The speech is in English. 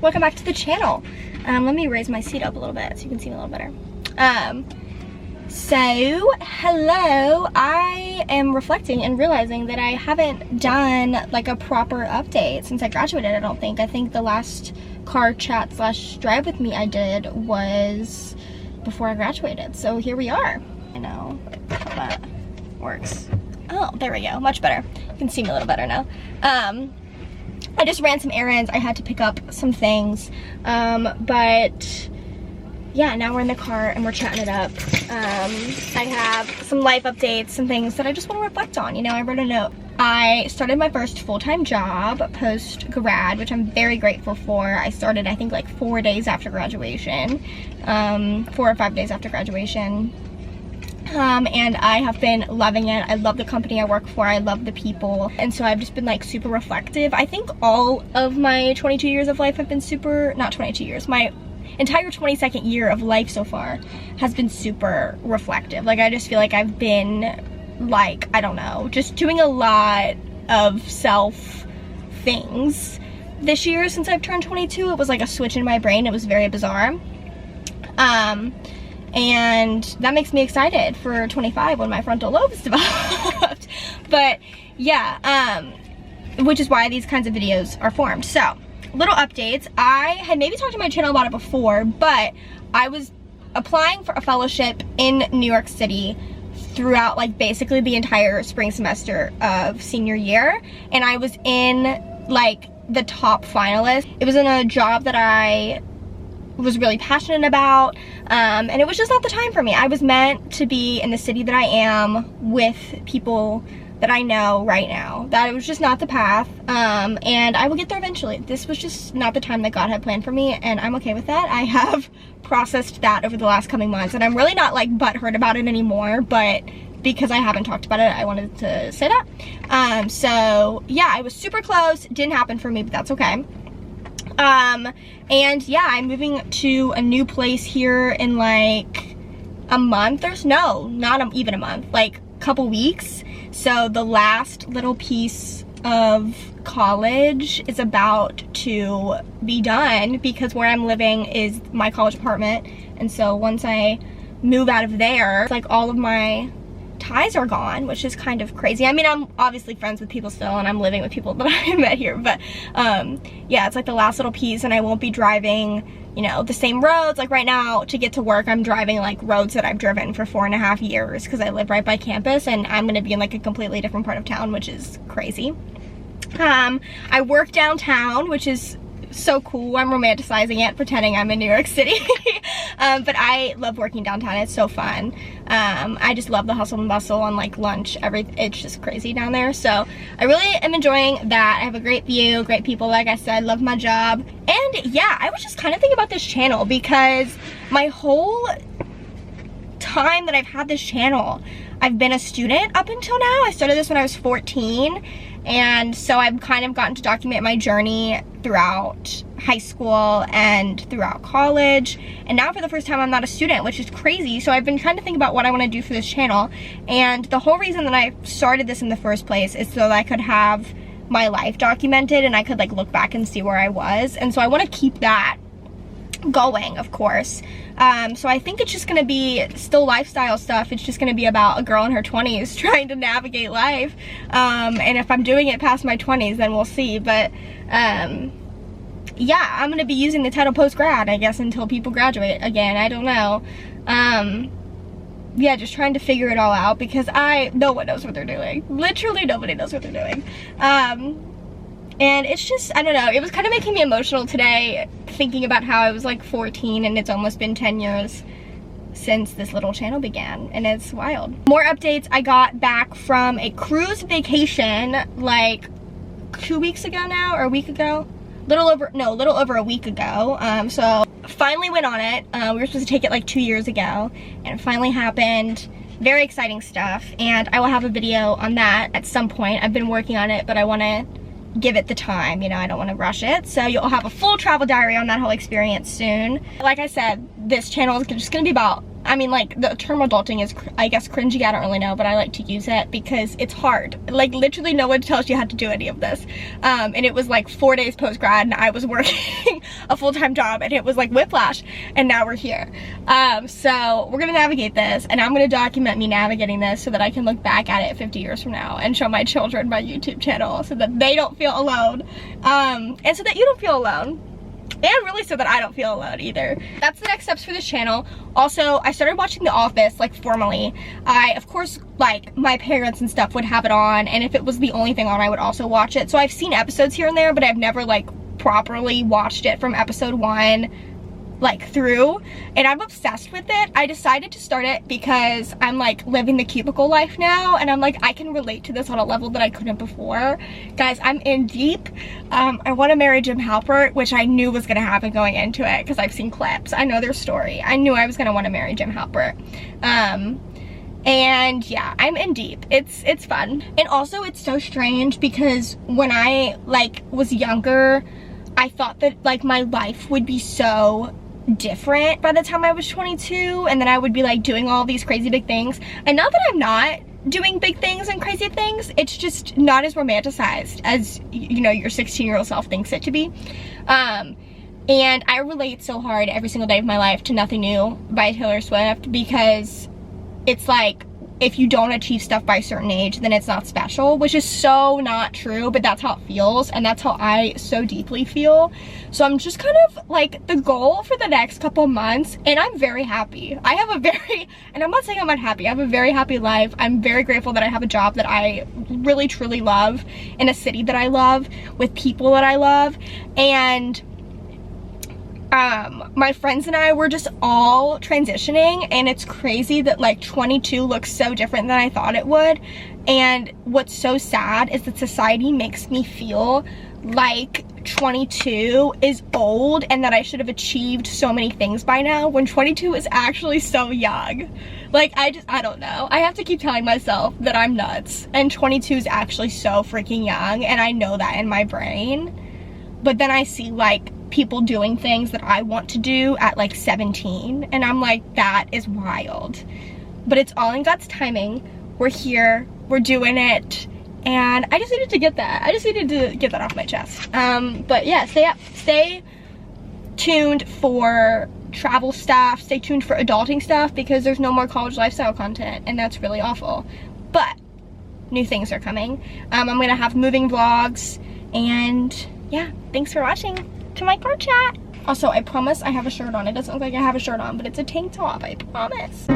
welcome back to the channel. Let me raise my seat up a little bit so you can see me a little better. So hello, I am reflecting and realizing that I haven't done like a proper update since I graduated. I don't think. I think the last car chat / drive with me I did was before I graduated. So here we are. I know how that works. Oh, there we go, much better. You can see me a little better now. I just ran some errands. I had to pick up some things, but yeah, now we're in the car and we're chatting it up. I have some life updates, some things that I just want to reflect on. You know, I wrote a note. I started my first full-time job post-grad, which I'm very grateful for. I started, I think, like 4 days after graduation, 4 or 5 days after graduation. And I have been loving it. I love the company I work for. I love the people. And so I've just been like super reflective. I think all of my 22 years of life have been super, not 22 years, my entire 22nd year of life so far has been super reflective. Like, I just feel like I've been like, I don't know, just doing a lot of self things this year since I've turned 22. It was like a switch in my brain. It was very bizarre. And that makes me excited for 25 when my frontal lobe is developed. But yeah, which is why these kinds of videos are formed. So, little updates. I had maybe talked to my channel about it before, but I was applying for a fellowship in New York City throughout like basically the entire spring semester of senior year. And I was in like the top finalist. It was in a job that I was really passionate about, and it was just not the time for me. I was meant to be in the city that I am with people that I know right now. That it was just not the path, and I will get there eventually. This was just not the time that God had planned for me, and I'm okay with that. I have processed that over the last coming months, and I'm really not like butthurt about it anymore, but because I haven't talked about it, I wanted to say that. So yeah, I was super close. Didn't happen for me, but that's okay. And yeah, I'm moving to a new place here in like a month or so. No, not even a month, like a couple weeks. So the last little piece of college is about to be done because where I'm living is my college apartment. And so once I move out of there, like all of my ties are gone, which is kind of crazy. I mean, I'm obviously friends with people still, and I'm living with people that I met here, but yeah, it's like the last little piece, and I won't be driving, you know, the same roads. Like right now, to get to work, I'm driving like roads that I've driven for 4.5 years because I live right by campus, and I'm gonna be in like a completely different part of town, which is crazy. I work downtown, which is so cool. I'm romanticizing it, pretending I'm in New York City. But I love working downtown. It's so fun. I just love the hustle and bustle and like lunch, it's just crazy down there. So I really am enjoying that. I have a great view, great people, like I said, love my job. And yeah, I was just kind of thinking about this channel because my whole time that I've had this channel, I've been a student up until now. I started this when I was 14. And so I've kind of gotten to document my journey throughout high school and throughout college. And now for the first time, I'm not a student, which is crazy. So I've been trying to think about what I want to do for this channel. And the whole reason that I started this in the first place is so that I could have my life documented and I could like look back and see where I was. And so I want to keep that going, of course. So I think it's just gonna be still lifestyle stuff. It's just gonna be about a girl in her 20s trying to navigate life. And if I'm doing it past my 20s, then we'll see. But yeah, I'm gonna be using the title post-grad, I guess, until people graduate again. I don't know. Yeah, just trying to figure it all out because no one knows what they're doing. Literally nobody knows what they're doing. And it's just, I don't know, it was kind of making me emotional today thinking about how I was like 14 and it's almost been 10 years since this little channel began, and it's wild. More updates. I got back from a cruise vacation like 2 weeks ago now, or a week ago. A little over a week ago. So finally went on it. We were supposed to take it like 2 years ago, and it finally happened. Very exciting stuff, and I will have a video on that at some point. I've been working on it, but I want to give it the time, you know, I don't want to rush it. So you'll have a full travel diary on that whole experience soon. Like I said, this channel is just going to be about I mean, like, the term adulting is, I guess, cringy. I don't really know, but I like to use it because it's hard. Like, literally no one tells you how to do any of this. And it was like 4 days post-grad, and I was working a full-time job, and it was like whiplash, and now we're here. So we're gonna navigate this, and I'm gonna document me navigating this so that I can look back at it 50 years from now and show my children my YouTube channel so that they don't feel alone, and so that you don't feel alone. And really so that I don't feel alone either. That's the next steps for this channel. Also, I started watching The Office, like, formally. Of course, like, my parents and stuff would have it on, and if it was the only thing on, I would also watch it. So I've seen episodes here and there, but I've never, like, properly watched it from episode 1, like, through, and I'm obsessed with it. I decided to start it because I'm, like, living the cubicle life now, and I'm like, I can relate to this on a level that I couldn't before. Guys, I'm in deep. I want to marry Jim Halpert, which I knew was gonna happen going into it because I've seen clips. I know their story. I knew I was gonna want to marry Jim Halpert. And yeah, I'm in deep. It's fun. And also, it's so strange because when I, like, was younger, I thought that, like, my life would be so different by the time I was 22, and then I would be, like, doing all these crazy big things. And now that I'm not doing big things and crazy things, it's just not as romanticized as, you know, your 16-year-old self thinks it to be. And I relate so hard every single day of my life to Nothing New by Taylor Swift, because it's like, if you don't achieve stuff by a certain age, then it's not special, which is so not true, but that's how it feels, and that's how I so deeply feel. So I'm just kind of, like, the goal for the next couple months, and I'm very happy. I have a very, and I'm not saying I'm unhappy, I have a very happy life. I'm very grateful that I have a job that I really truly love, in a city that I love, with people that I love, and my friends and I were just all transitioning, and it's crazy that, like, 22 looks so different than I thought it would. And what's so sad is that society makes me feel like 22 is old and that I should have achieved so many things by now, when 22 is actually so young. Like, I don't know. I have to keep telling myself that I'm nuts, and 22 is actually so freaking young, and I know that in my brain. But then I see, like, people doing things that I want to do at, like, 17, and I'm like, that is wild. But it's all in God's timing. We're here, we're doing it, and I just needed to get that. I just needed to get that off my chest. But yeah, stay tuned for travel stuff, stay tuned for adulting stuff, because there's no more college lifestyle content, and that's really awful. But new things are coming. I'm gonna have moving vlogs, and yeah, thanks for watching to my car chat. Also, I promise I have a shirt on. It doesn't look like I have a shirt on, but it's a tank top, I promise.